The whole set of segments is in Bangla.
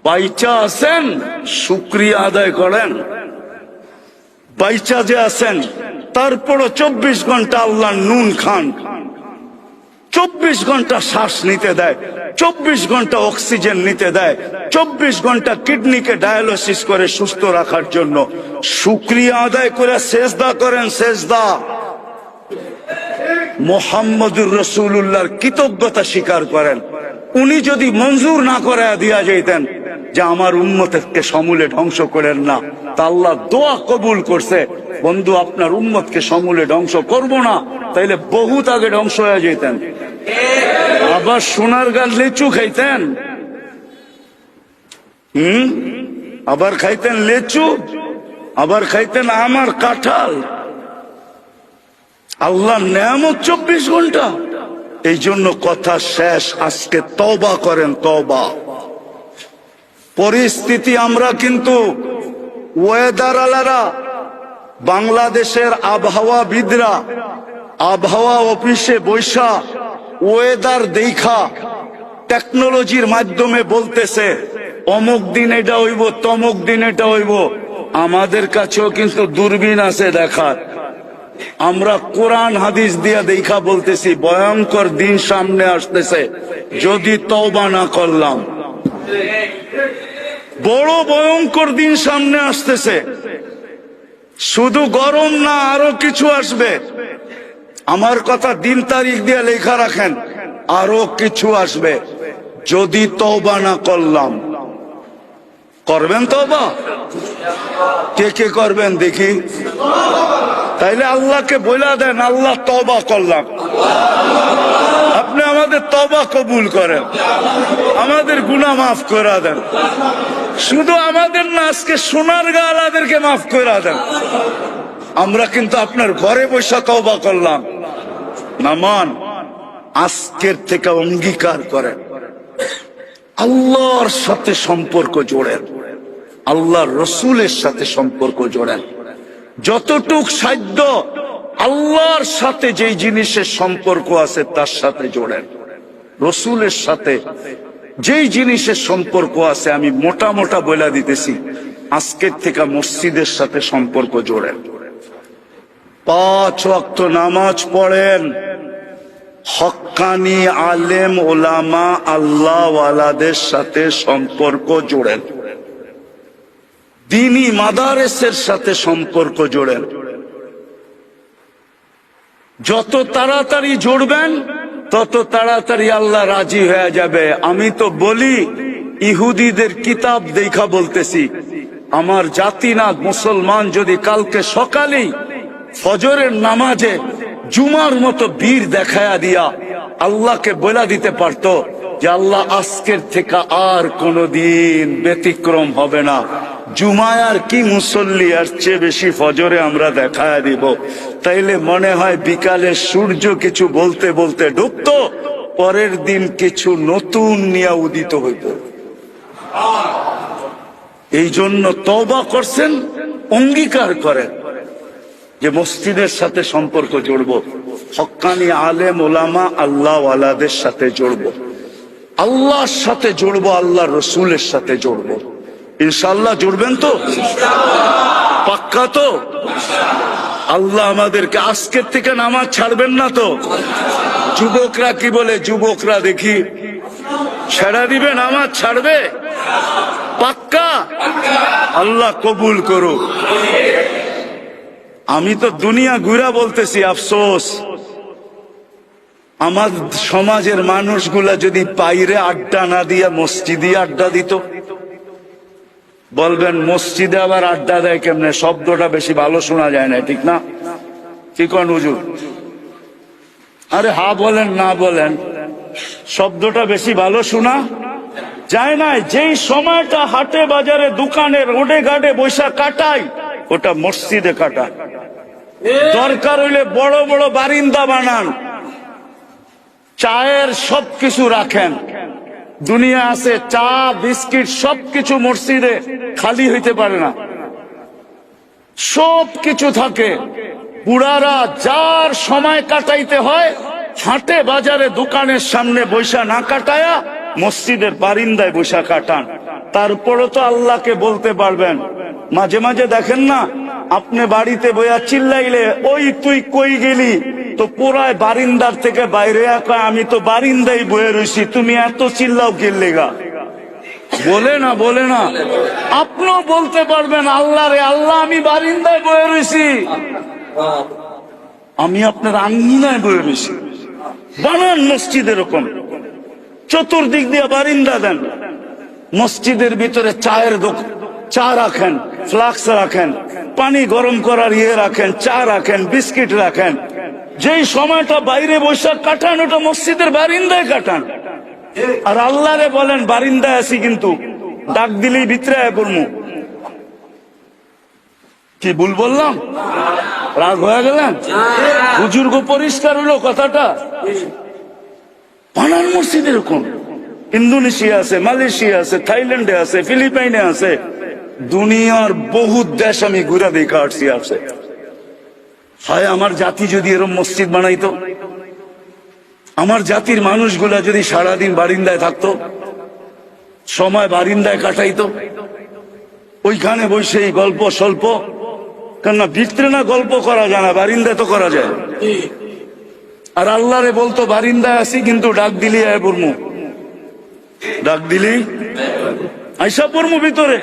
বাইচা আছেন, শুকরিয়া আদায় করেন। বাইচা যে আছেন, তারপরও 24 ঘন্টা আল্লাহ নুন খান, 24 ঘন্টা শ্বাস নিতে দেয়, 24 ঘন্টা অক্সিজেন নিতে দেয়, 24 ঘন্টা কিডনিকে ডায়ালিসিস করে সুস্থ রাখার জন্য। শুকরিয়া আদায় করে সেজদা করেন, সেজদা। মুহাম্মদুর রাসূলুল্লাহর কৃতজ্ঞতা স্বীকার করেন। উনি যদি মঞ্জুর না করে দিয়া যাইতেন যে আমার উম্মতকে সমূলে ধ্বংস করেন না, তা আল্লাহ দোয়া কবুল করছে, বন্ধু আপনার উম্মতকে সমূলে ধ্বংস করব না, তাইলে বহুত আগে ধ্বংস হয়ে যেতেন। আবার সোনার গাল লিচু খাইতেন, আবার খাইতেন লিচু, আবার খাইতেন আমার কাঁঠাল। আল্লাহ নেয়ামত 24 ঘন্টা। এই জন্য কথা শেষ, আজকে তওবা করেন, তওবা। পরিস্থিতি আমরা কিন্তু ওয়েদার আলারা, বাংলাদেশের আবহাওয়াবিদরা আবহাওয়া অফিসে বৈশা ওয়েদার দেখা টেকনোলজির মাধ্যমে বলতেছে অমুক দিন এটা হইব, তমুক দিন এটা হইব। আমাদের কাছেও কিন্তু দূরবীন আছে দেখার। আমরা কোরআন হাদিস দিয়া দেখা বলতেছি ভয়ঙ্কর দিন সামনে আসতেছে যদি তওবা না করলাম। বড় ভয়ঙ্কর দিন সামনে আসতেছে, শুধু গরম না, আরো কিছু আসবে। আমার কথা দিন তারিখ দিয়ে লেখা রাখেন, আরো কিছু আসবে যদি তওবা না করলাম। করবেন তওবা? কে কে করবেন দেখি? তাইলে আল্লাহকে বলে দেন, আল্লাহ তওবা করলাম। আপনি আমাদের তওবা কবুল করেন, আমাদের গুনাহ মাফ করে দেন। শুধু আমাদের না, আজকে সোনার গালাদেরকে মাফ করে দেন। আমরা কিন্তু আপনার ঘরে বসে তওবা করলাম। নামান আজকের থেকে অঙ্গীকার করেন, আল্লাহর সাথে সম্পর্ক জোড়েন, আল্লাহর রসুলের সাথে সম্পর্ক জোড়েন। যতটুক সাধ্য আল্লাহর সাথে যেই জিনিসের সম্পর্ক আছে তার সাথে জোড়েন। রসুলের সাথে যেই জিনিসের সম্পর্ক আছে, আমি মোটা মোটা বলে দিতেছি, আজকের থেকে মসজিদের সাথে সম্পর্ক জোড়েন। 5 ওয়াক্ত নামাজ পড়েন, হক্কানি আলেম ওলামা আল্লাহ ওয়ালাদের সাথে সম্পর্ক জোড়েন, দ্বীনি মাদারেসের সাথে সম্পর্ক জোড়েন। যত তাড়াতাড়ি জুড়বেন তত তাড়াতাড়ি আল্লাহ রাজি হয়ে যাবে। আমি তো বলি, ইহুদিদের কিতাব দেখা বলতেছি, আমার জাতি না মুসলমান যদি কালকে সকালেই ফজরের নামাজে জুমার মতো বীর দেখায়া দিয়া আল্লাহকে বলে দিতে পারতো যে আল্লাহ আজকের থেকে আর কোনদিন ব্যতিক্রম হবে না, জুমায় আর কি মুসল্লি, আর চেয়ে বেশি ফজরে আমরা দেখায়া দিব, তাইলে মনে হয় বিকালে সূর্য কিছু বলতে বলতে ডুবতো, পরের দিন কিছু নতুন নিয়ে উদিত হইত। এই জন্য তওবা করছেন, অঙ্গীকার করেন যে মসজিদের সাথে সম্পর্ক জুড়বো, হক্কানি আলেম ওলামা আল্লাহ ওয়ালাদের সাথে জুড়বো, আল্লাহর সাথে জুড়বো, আল্লাহ রসুলের সাথে জুড়বো। ইনশাআল্লাহ জুড়বেন তো? পাক্কা তো? আল্লাহ আমাদেরকে আজকের থেকে নামাজ ছাড়বেন না তো? যুবকরা কি বলে? যুবকরা দেখি ছেড়ে দিবে, নামাজ ছাড়বে? পাক্কা? আল্লাহ কবুল করুক। আমি তো দুনিয়া ঘুরা বলতেছি, আফসোস আমার সমাজের মানুষগুলা যদি বাইরে আড্ডা না দিয়া মসজিদে আড্ডা দিত। বলবেন মসজিদে আবার আড্ডা দেয় কেমনে? শব্দটা বেশি ভালো শোনা যায় না, ঠিক না? কি কোন হুজুর? আরে হা বলেন না বলেন, শব্দটা বেশি ভালো শোনা যায় না। যেই সময়টা হাটে বাজারে দোকানে রোডে ঘাটে বৈশা কাটাই, ওটা মসজিদে কাটা। দরকার হইলে বড় বড় বারিন্দা বানান, চায়ের সবকিছু রাখেন। দুনিয়া আছে, চা বিস্কিট সবকিছু মসজিদে খালি হইতে পারে না, সবকিছু থাকে। বুড়ারা যার সময় কাটাইতে হয় হাটে বাজারে দোকানের সামনে বৈশা না কাটায়া মসজিদের বারিন্দায় বৈশা কাটান। তারপরে তো আল্লাহকে বলতে পারবেন। মাঝে মাঝে দেখেন না, আপনি বাড়িতে বইয়া চিল্লাইলে ওই তুই কই গেলি, তো পুরায় বারিন্দার থেকে বাইরে কয় আমি তো বারিন্দায় বয়ে রয়েছি, তুমি এত চিল্লাও গেলেগা। বলে না, বলে না। আপনিও বলতে পারবেন আল্লাহ রে আল্লাহ আমি বারিন্দায় বয়ে রয়েছি, আমি আপনার আঙ্গিনায় বয়ে রয়েছি। বানান মসজিদ এরকম, চতুর্দিক দিয়ে বারিন্দা দেন। মসজিদের ভিতরে চায়ের দোকান, চা রাখেন, ফ্লাক্স রাখেন, পানি গরম করার ইয়ে রাখেন, চা রাখেন, বিস্কিট রাখেন। যেই সময়টা বাইরে বৈশাখ কাটান ওটা মসজিদের বারিন্দায় কাটান। আর আল্লাহরে বলেন বারিন্দায় আছি, কিন্তু ডাক দিলেই ভিতরে পড়মু। কি ভুল বললাম? রাগ হয়ে গেলেন? বুজুর্গ পরিষ্কার হলো কথাটা। বানান মসজিদ এরকম। ইন্দোনেশিয়া আছে, মালয়েশিয়া আছে, থাইল্যান্ডে আছে, ফিলিপাইনে আছে, দুনিয়ার বহু দেশ আমি ঘুরে দেখা আসছি। আছে হয় আমার জাতি যদি এরকম মসজিদ বানাইতো, আমার জাতির মানুষগুলা যদি সারাদিন বারিন্দায় থাকতো, সময় বারিন্দায় কাটাইতো, ওইখানে বসে গল্প স্বল্প, কেননা ভিতরে না গল্প করা যায় না, বারিন্দায় তো করা যায়। আর আল্লাহরে বলতো বারিন্দায় আছি, কিন্তু ডাক দিলি আয় পড়মু, ডাক দিলি আইসা পড়মু ভিতরে।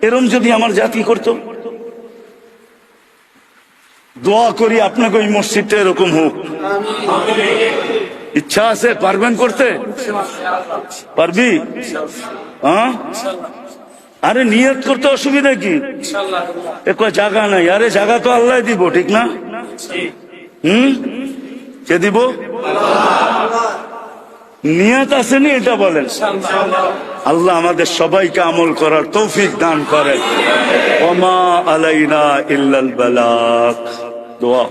এরম যদি আমার জাতি করতো, দোয়া করি আপনাকে ওই মসজিদটা এরকম হোক। ইচ্ছা আছে? পারবেন করতে? পারবি? হ্যাঁ, আরে নিয়ত করতে অসুবিধা কি? জায়গা নাই, আরে জায়গা তো আল্লাহ দিব, ঠিক না? কে দিব? নিয়ত আসেনি এটা বলেন। আল্লাহ আমাদের সবাইকে আমল করার তৌফিক দান করেন। ওমা আলাইনা ইল্লাল বালাগ। দোয়া।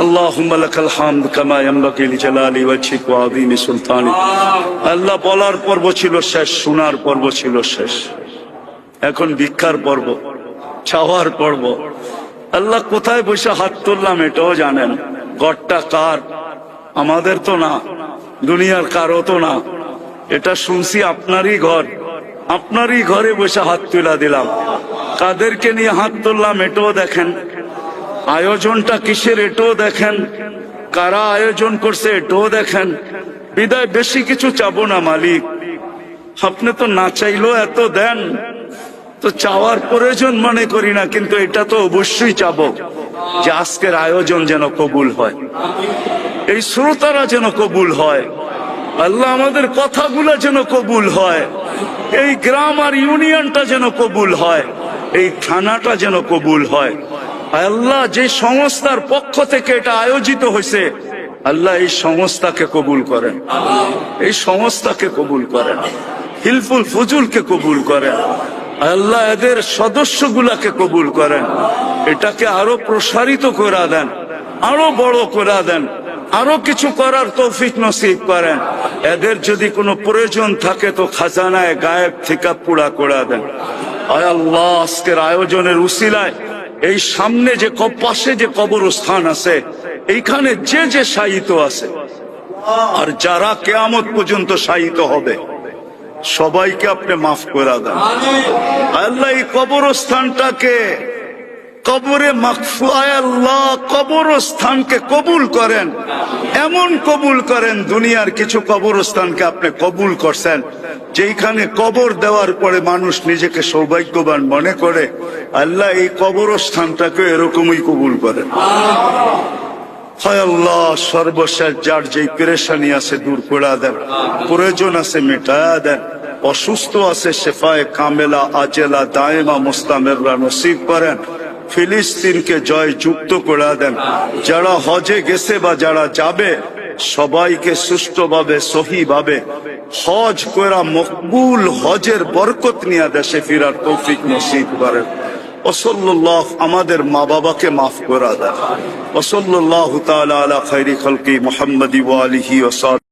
اللهم لك الحمد كما ينبغي لجلال وجهك وعظيم سلطانك। আল্লাহ বলার পর্ব ছিল শেষ, শোনার পর্ব ছিল শেষ, এখন ভিক্ষার পর্ব, চাওয়ার পর্ব। আল্লাহ কোথায় বসে হাত তুললাম এটাও জানেন। ঘরটা কার? আমাদের তো না, দুনিয়ার কারো তো না। এটা শুনছি আপনারই ঘর, আপনারই ঘরে বসে হাত তুলা দিলাম। কাদেরকে নিয়ে হাত তুললাম এটাও দেখেন, আয়োজনটা কিসের এটাও দেখেন, কারা আয়োজন করছে এটাও দেখেন। বিদায় বেশি কিছু চাবো না মালিক, আপনি তো না চাইলেও এত দেন, তো চাওয়ার প্রয়োজন মনে করি না, কিন্তু এটা তো অবশ্যই চাবো যে আজকের আয়োজন যেন কবুল হয়, এই শ্রোতারা যেন কবুল হয়, আল্লাহ আমাদের কথাগুলো যেন কবুল হয়, এই গ্রাম আর ইউনিয়নটা যেন কবুল হয়, এই থানাটা যেন কবুল হয়। আল্লাহ যে সংস্থার পক্ষ থেকে এটা আয়োজিত হয়েছে, আল্লাহ এই সংস্থাকে কবুল করেন, এই সংস্থাকে কবুল করেন, হিলফুল ফুজুলকে কবুল করেন, আল্লাহ এদের সদস্যগুলাকে কবুল করেন, এটাকে আরো প্রসারিত করে দেন, আরো বড় করে দেন, আরো কিছু করার তৌফিক নসিব করেন। এদের যদি কোনো প্রয়োজন থাকে তো খাজানায় গায়েব থেকে পুরা করে দেন। আয় আল্লাহ, আজকের আয়োজনের উসিলায় এই সামনে যে পাশে যে কবরস্থান আছে, এইখানে যে যে শায়িত আছে আর যারা কিয়ামত পর্যন্ত শায়িত হবে, সবাইকে আপনি মাফ করে দেন। আল্লাহ এই কবরস্থানটাকে কবরে মাগফুরায় আল্লাহ কবরস্থানকে কবুল করেন, এমন কবুল করেন। দুনিয়ার কিছু কবরস্থানকে আপনি কবুল করছেন, যেখানে কবর দেওয়ার পরে মানুষ নিজেকে সৌভাগ্যবান মনে করে। আল্লাহ এই কবরস্থানটাকে এরকমই কবুল করেন। হয় আল্লাহ, সর্বশেষ যার যেই পেরেশানি আছে দূর করে দেন, প্রয়োজন আছে মেটায়া দেন, অসুস্থ আছে শেফায়ে কামেলা আজেলা দায়েমা মুস্তামেররা নসিব করেন। ফিলিস্তিনকে জয় যুক্ত করে দেন। যারা হজে গেছে বা যারা যাবে, সবাইকে সুষ্ঠুভাবে সহিভাবে হজ করা মকবুল হজের বরকত নিয়ে দেশে ফিরার তৌফিক নসিব করেন। ওসল্লাহ, আমাদের মা বাবাকে মাফ করে দেন। ওসল্লাহু তাআলা আলা খায়রি খালকি মুহাম্মাদি ওয়া আলিহি ওয়া সাহবিহি।